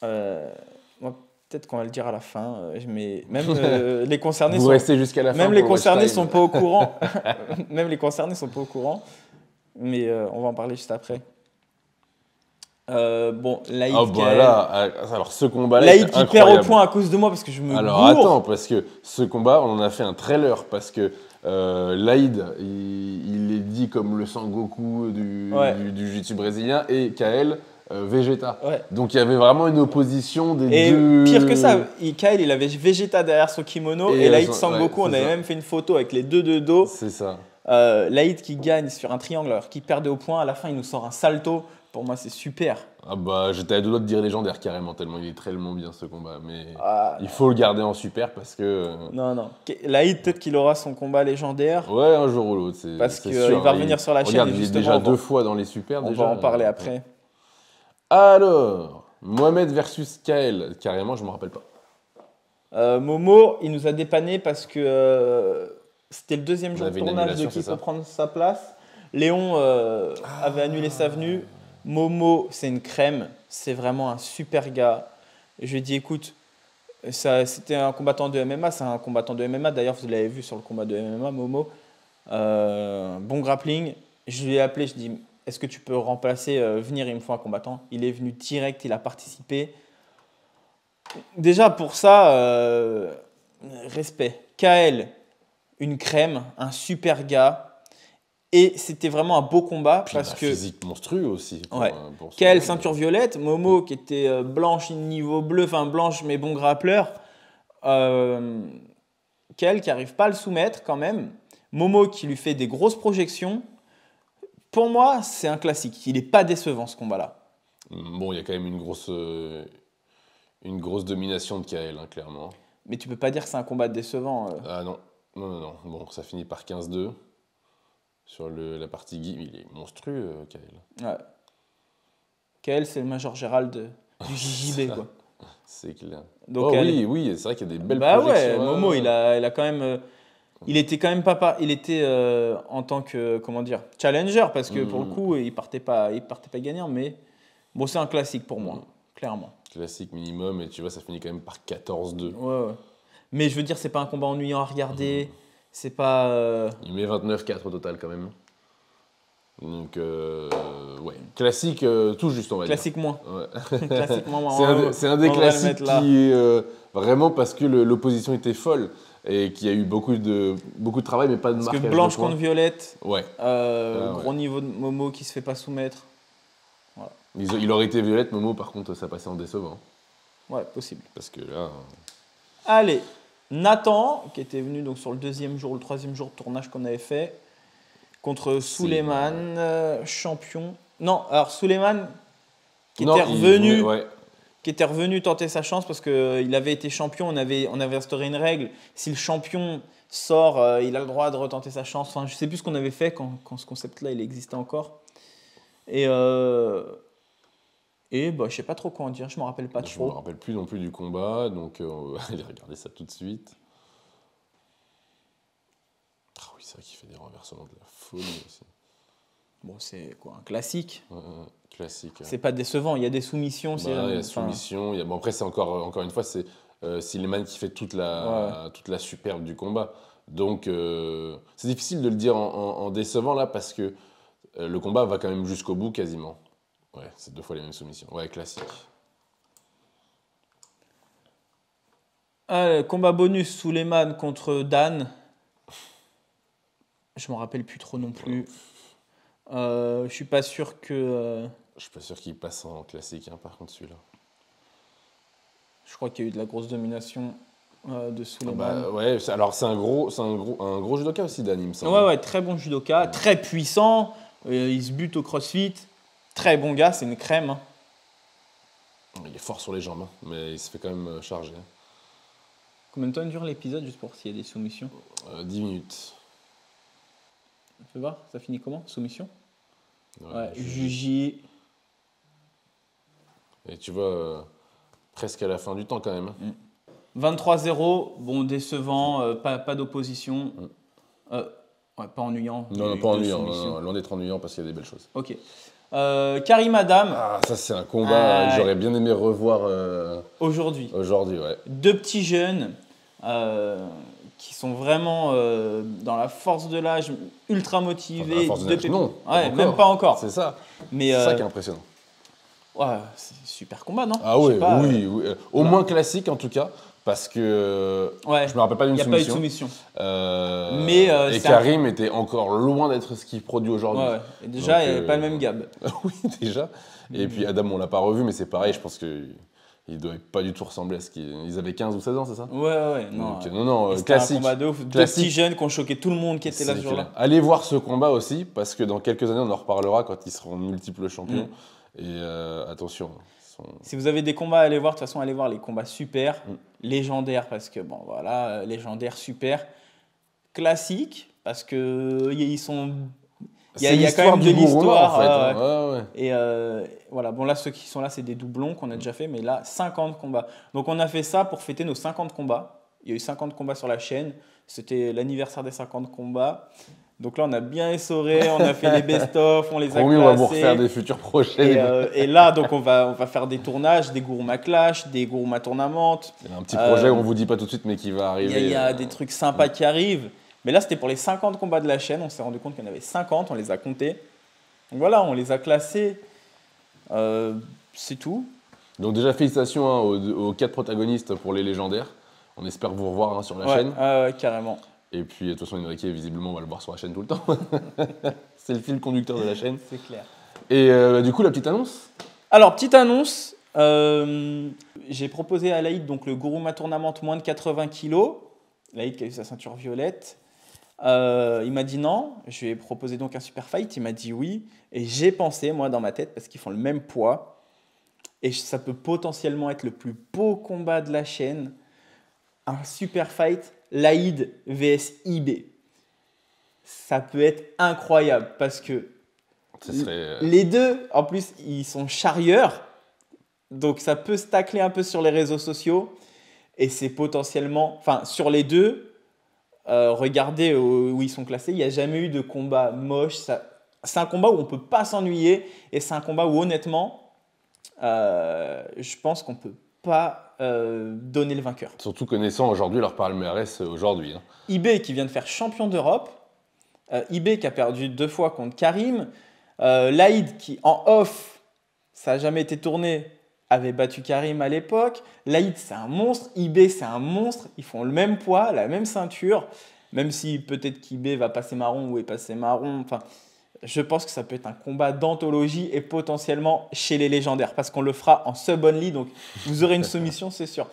Moi, peut-être qu'on va le dire à la fin, mais même les concernés restez jusqu'à la fin. Même les concernés sont pas au courant. Même les concernés sont pas au courant. mais on va en parler juste après. Bon, Laïd, Ah bah là, alors ce combat-là Laïd est qui incroyable. perd au point à cause de moi parce que je me Alors gourre. attends, parce que ce combat, on en a fait un trailer, parce que Laïd, il est dit comme le Sangoku du jiu-jitsu brésilien, et Kael, Vegeta. Ouais. Donc il y avait vraiment une opposition des Et deux. pire que ça, Kael, il avait Vegeta derrière son kimono et Laïd Sangoku, on avait même fait une photo avec les deux de dos. C'est ça. Laïd qui gagne sur un triangle alors qu'il perdait au point, à la fin il nous sort un salto. Pour moi, c'est super. Ah bah j'étais à deux doigts de dire légendaire carrément, tellement il est tellement bien ce combat. Mais il faut le garder en super parce que. Non. Laïd, peut-être qu'il aura son combat légendaire. Ouais, un jour ou l'autre. Parce qu'il va revenir sur la chaîne. Regarde, il est déjà 2 fois dans les super. On va en parler après. Alors, Mohamed versus Kael. Carrément, je me rappelle pas. Momo, il nous a dépanné parce que c'était le deuxième jour de tournage de qui peut prendre sa place. Léon avait annulé sa venue. Momo, c'est une crème. C'est vraiment un super gars. Je lui ai dit, écoute, c'était un combattant de MMA. C'est un combattant de MMA. D'ailleurs, vous l'avez vu sur le combat de MMA, Momo. Bon grappling. Je lui ai appelé, je lui ai dit, est-ce que tu peux remplacer, venir, il me faut un combattant. Il est venu direct, il a participé. Déjà, pour ça, respect. Kael, une crème, un super gars. Et c'était vraiment un beau combat. Puis parce que physique monstrueux aussi. Kael, ceinture violette. Momo, qui était blanche, niveau bleu, enfin blanche, mais bon grappleur. Kael qui n'arrive pas à le soumettre quand même. Momo qui lui fait des grosses projections. Pour moi, c'est un classique. Il n'est pas décevant ce combat-là. Bon, il y a quand même une grosse domination de Kael, hein, clairement. Mais tu peux pas dire que c'est un combat décevant. Ah non. Bon, ça finit par 15-2. Sur la partie Guy, il est monstrueux, Kael. Ouais. Kael, c'est le Major Gérald du JJB, quoi. C'est clair. Donc, oui, c'est vrai qu'il y a des belles projections. Ouais, Momo, il a quand même... il était quand même pas... Il était en tant que, challenger, parce que pour le coup, il partait pas gagnant, mais bon, c'est un classique pour moi, clairement. Classique minimum, et tu vois, ça finit quand même par 14-2. Ouais. Mais je veux dire, c'est pas un combat ennuyant à regarder. C'est pas. Il met 29-4 au total quand même. Donc, ouais. Classique, tout juste, on va classique dire. Moins. Ouais. Classique moins. C'est un des classiques qui vraiment parce que l'opposition était folle et qu'il y a eu beaucoup de travail, mais pas de marquage. Parce que blanche contre violette. Ouais. Gros niveau de Momo qui se fait pas soumettre. Voilà. Il aurait été violette, Momo, par contre, ça passait en décevant. Ouais, possible. Parce que là. Allez. Nathan, qui était venu donc sur le troisième jour de tournage qu'on avait fait, contre Souleymane, champion. Non, alors Souleymane, qui était revenu tenter sa chance parce qu'il avait été champion, on avait instauré une règle. Si le champion sort, il a le droit de retenter sa chance. Enfin, je ne sais plus ce qu'on avait fait quand ce concept-là il existait encore. Et bah, je ne sais pas trop quoi en dire, je ne me rappelle pas trop. Je ne me rappelle plus non plus du combat, donc on va aller regarder ça tout de suite. Ah oui, c'est vrai qu'il fait des renversements de la folie aussi. Bon, c'est quoi, un classique. Classique. C'est pas décevant, il y a des soumissions. Il y a des soumissions. Bon, après, c'est encore une fois, c'est Silliman qui fait toute la superbe du combat. Donc, c'est difficile de le dire en décevant là, parce que le combat va quand même jusqu'au bout quasiment. Ouais, c'est 2 fois les mêmes soumissions. Ouais, classique. Combat bonus, Souleymane contre Dan. Je me rappelle plus trop non plus. Je suis pas sûr que... Je suis pas sûr qu'il passe en classique, hein, par contre, celui-là. Je crois qu'il y a eu de la grosse domination de Souleymane. Ouais, alors c'est un gros judoka aussi, Dan, il me semble. Ouais, très bon judoka, très puissant. Il se bute au crossfit. Très bon gars, c'est une crème. Hein. Il est fort sur les jambes, hein, mais il se fait quand même charger. Combien de temps dure l'épisode, juste pour s'il y a des soumissions 10 minutes. Fais voir, ça finit comment? Soumission? Ouais, Juji. Et tu vois, presque à la fin du temps quand même. 23-0, bon, décevant, pas d'opposition. Ouais, pas ennuyant. Non, pas ennuyant, loin d'être ennuyant parce qu'il y a des belles choses. Ok. Karim Adam. Ah, ça c'est un combat que j'aurais bien aimé revoir aujourd'hui. Aujourd'hui, ouais. 2 petits jeunes qui sont vraiment dans la force de l'âge, ultra motivés. Dans la force de l'âge, non. Ouais, même pas encore. C'est ça. Mais, c'est ça qui est impressionnant. Ouais, c'est super combat, non? Ah ouais, oui. Au moins classique en tout cas. Parce que je me rappelle pas d'une soumission. Il n'y a pas eu de soumission. Et Karim était encore loin d'être ce qu'il produit aujourd'hui. Ouais. Et déjà, il n'y avait pas le même gab. Oui, déjà. Et puis Adam, on l'a pas revu, mais c'est pareil, je pense qu'il ne doit pas du tout ressembler à ce qu'ils avaient 15 ou 16 ans, c'est ça? Ouais. Non, c'était classique. Un combat de ouf. Deux petits jeunes qui ont choqué tout le monde qui était là ce jour-là. Allez voir ce combat aussi, parce que dans quelques années, on en reparlera quand ils seront multiples champions. Et attention. Si vous avez des combats à aller voir, de toute façon, allez voir les combats super, légendaires, parce que, bon, voilà, légendaires, super, classiques, parce que ils sont... Il y a quand même de l'histoire. En fait. Et voilà, bon, là, ceux qui sont là, c'est des doublons qu'on a déjà fait, mais là, 50 combats. Donc, on a fait ça pour fêter nos 50 combats. Il y a eu 50 combats sur la chaîne. C'était l'anniversaire des 50 combats. Donc là, on a bien essoré, on a fait les best-of, on les a classés. On va vous refaire des futurs projets. Et là, donc, on va faire des tournages, des Guruma Clash, des Guruma Tournament. Il y a un petit projet qu'on ne vous dit pas tout de suite, mais qui va arriver. Il y a des trucs sympas qui arrivent. Mais là, c'était pour les 50 combats de la chaîne. On s'est rendu compte qu'il y en avait 50, on les a comptés. Donc voilà, on les a classés. C'est tout. Donc déjà, félicitations aux 4 protagonistes pour les légendaires. On espère vous revoir sur la chaîne. Carrément. Et puis, de toute façon, Enrique, visiblement, on va le voir sur la chaîne tout le temps. C'est le fil conducteur de la chaîne. C'est clair. Et du coup, la petite annonce? Alors, petite annonce. J'ai proposé à Laïd donc, le Guruma Tournament moins de 80 kg. Laïd qui a eu sa ceinture violette. Il m'a dit non. Je lui ai proposé donc un super fight. Il m'a dit oui. Et j'ai pensé, moi, dans ma tête, parce qu'ils font le même poids. Et ça peut potentiellement être le plus beau combat de la chaîne. Un super fight. Laïd vs IB. Ça peut être incroyable parce que les deux, en plus, ils sont charieurs. Donc, ça peut se tacler un peu sur les réseaux sociaux. Et c'est potentiellement... Enfin, sur les deux, regardez où ils sont classés. Il n'y a jamais eu de combat moche. C'est un combat où on ne peut pas s'ennuyer. Et c'est un combat où, honnêtement, je pense qu'on ne peut pas donner le vainqueur. Surtout connaissant aujourd'hui leur palmarès aujourd'hui. Hein. IB qui vient de faire champion d'Europe. IB qui a perdu 2 fois contre Karim. Laïd qui, en off, ça n'a jamais été tourné, avait battu Karim à l'époque. Laïd, c'est un monstre. IB, c'est un monstre. Ils font le même poids, la même ceinture. Même si peut-être qu'IB va passer marron ou est passé marron. Enfin, je pense que ça peut être un combat d'anthologie et potentiellement chez les légendaires. Parce qu'on le fera en sub-only. Donc, vous aurez une soumission, c'est sûr.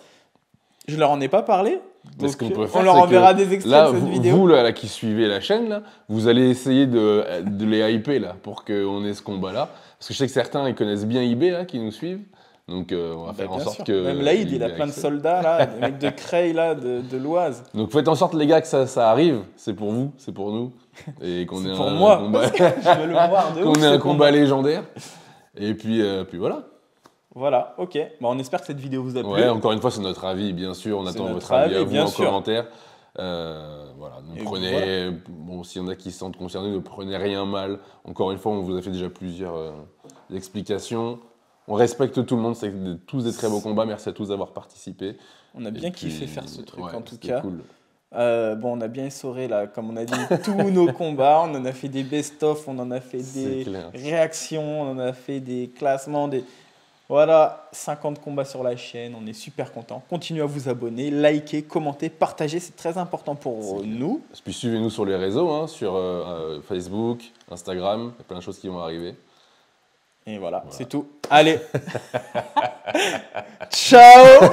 Je leur en ai pas parlé. Donc, on leur enverra des extraits là, de cette vidéo. Vous, là, qui suivez la chaîne, là, vous allez essayer de les hyper là, pour qu'on ait ce combat-là. Parce que je sais que certains ils connaissent bien IB là, qui nous suivent. Donc, on va faire en sorte que... Même Laïd, il a plein de soldats, là, des mecs de Creil, là, de l'Oise. Donc, faites en sorte, les gars, que ça arrive. C'est pour vous, c'est pour nous. Et qu'on ait pour moi, combat... je veux le voir de qu'on ait un combat légendaire. Et puis voilà. Voilà, ok. Bah, on espère que cette vidéo vous a plu. Ouais, encore une fois, c'est notre avis, bien sûr. On attend votre avis à vous en commentaire. Voilà, ne prenez... Bon, s'il y en a qui se sentent concernés, ne prenez rien mal. Encore une fois, on vous a fait déjà plusieurs explications. On respecte tout le monde, c'est tous des très beaux combats. Merci à tous d'avoir participé. On a bien kiffé faire ce truc, en tout cas. Cool. Bon, on a bien essoré, là, comme on a dit, tous nos combats. On en a fait des best-of, on en a fait des réactions, on en a fait des classements. Voilà, 50 combats sur la chaîne. On est super contents. Continuez à vous abonner, liker, commenter, partager. C'est très important pour nous. Puis suivez-nous sur les réseaux, hein, sur Facebook, Instagram. Il y a plein de choses qui vont arriver. Et voilà. C'est tout. Allez. Ciao.